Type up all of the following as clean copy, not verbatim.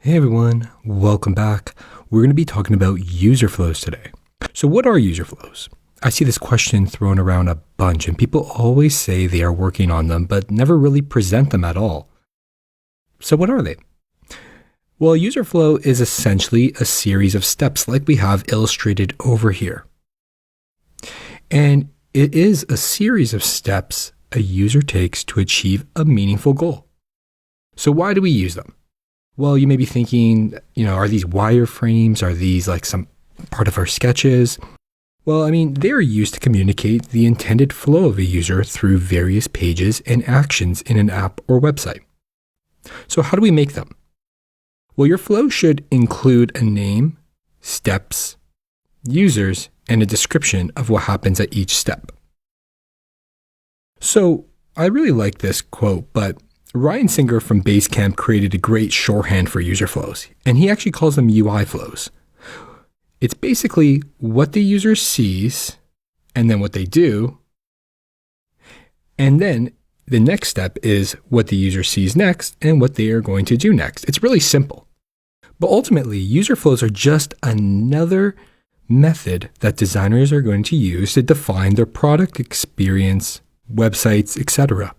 Hey everyone, welcome back. We're going to be talking about user flows today. So what are user flows? I see this question thrown around a bunch and people always say they are working on them but never really present them at all. So what are they? Well, a user flow is essentially a series of steps like we have illustrated over here. And it is a series of steps a user takes to achieve a meaningful goal. So why do we use them? Well, you may be thinking, are these wireframes? Are these like some part of our sketches? Well, they're used to communicate the intended flow of a user through various pages and actions in an app or website. So how do we make them? Well, your flow should include a name, steps, users, and a description of what happens at each step. So I really like this quote, but Ryan Singer from Basecamp created a great shorthand for user flows, and he actually calls them UI flows. It's basically what the user sees, and then what they do, and then the next step is what the user sees next and what they are going to do next. It's really simple. But ultimately, user flows are just another method that designers are going to use to define their product experience, websites, etc.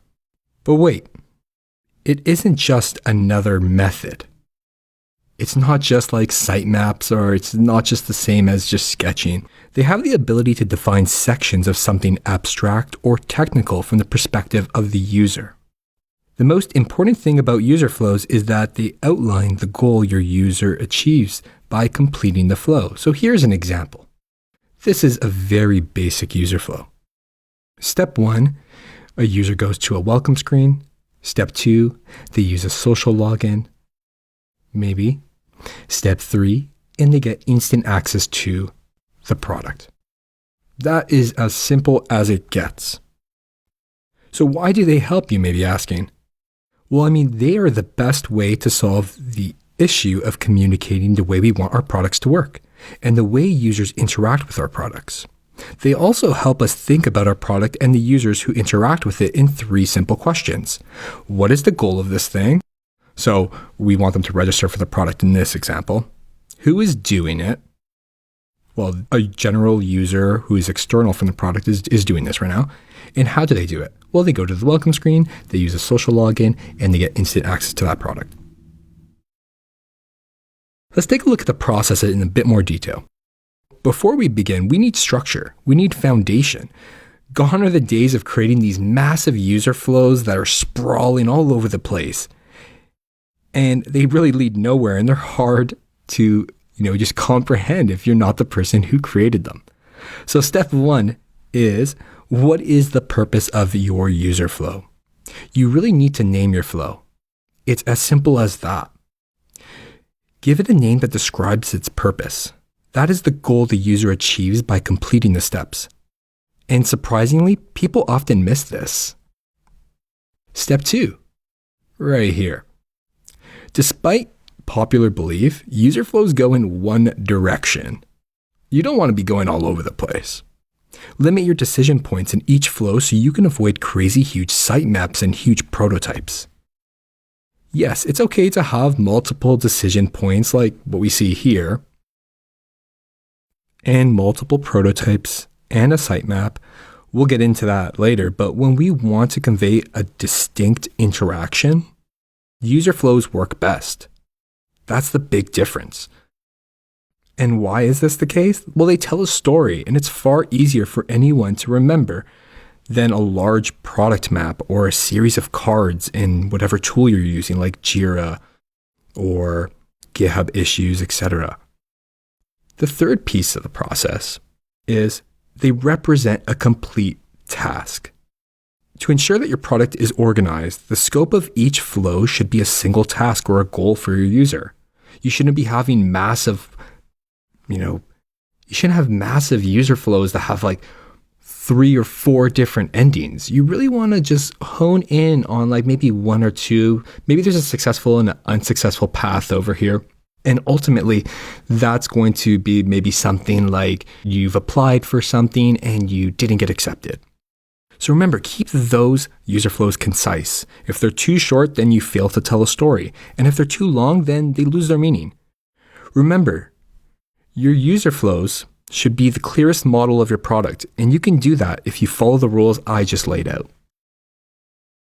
But wait. It isn't just another method. It's not just like sitemaps, or it's not just the same as just sketching. They have the ability to define sections of something abstract or technical from the perspective of the user. The most important thing about user flows is that they outline the goal your user achieves by completing the flow. So here's an example. This is a very basic user flow. Step 1, a user goes to a welcome screen. Step 2, they use a social login, maybe. Step 3, and they get instant access to the product. That is as simple as it gets. So why do they help, you may be asking? Well, they are the best way to solve the issue of communicating the way we want our products to work and the way users interact with our products. They also help us think about our product and the users who interact with it in 3 simple questions. What is the goal of this thing? So we want them to register for the product in this example. Who is doing it? Well, a general user who is external from the product is doing this right now. And how do they do it? Well, they go to the welcome screen, they use a social login, and they get instant access to that product. Let's take a look at the process in a bit more detail. Before we begin, we need structure. We need foundation. Gone are the days of creating these massive user flows that are sprawling all over the place. And they really lead nowhere, and they're hard to, just comprehend if you're not the person who created them. So step 1 is, what is the purpose of your user flow? You really need to name your flow. It's as simple as that. Give it a name that describes its purpose. That is the goal the user achieves by completing the steps. And surprisingly, people often miss this. Step 2, right here. Despite popular belief, user flows go in one direction. You don't want to be going all over the place. Limit your decision points in each flow so you can avoid crazy huge sitemaps and huge prototypes. Yes, it's okay to have multiple decision points like what we see here, and multiple prototypes and a sitemap. We'll get into that later, but when we want to convey a distinct interaction, user flows work best. That's the big difference. And why is this the case? Well, they tell a story, and it's far easier for anyone to remember than a large product map or a series of cards in whatever tool you're using, like Jira or GitHub issues, etc. The third piece of the process is they represent a complete task. To ensure that your product is organized, the scope of each flow should be a single task or a goal for your user. You shouldn't be having massive user flows that have like 3 or 4 different endings. You really want to just hone in on like maybe 1 or 2. Maybe there's a successful and an unsuccessful path over here. And ultimately, that's going to be maybe something like you've applied for something and you didn't get accepted. So remember, keep those user flows concise. If they're too short, then you fail to tell a story. And if they're too long, then they lose their meaning. Remember, your user flows should be the clearest model of your product, and you can do that if you follow the rules I just laid out.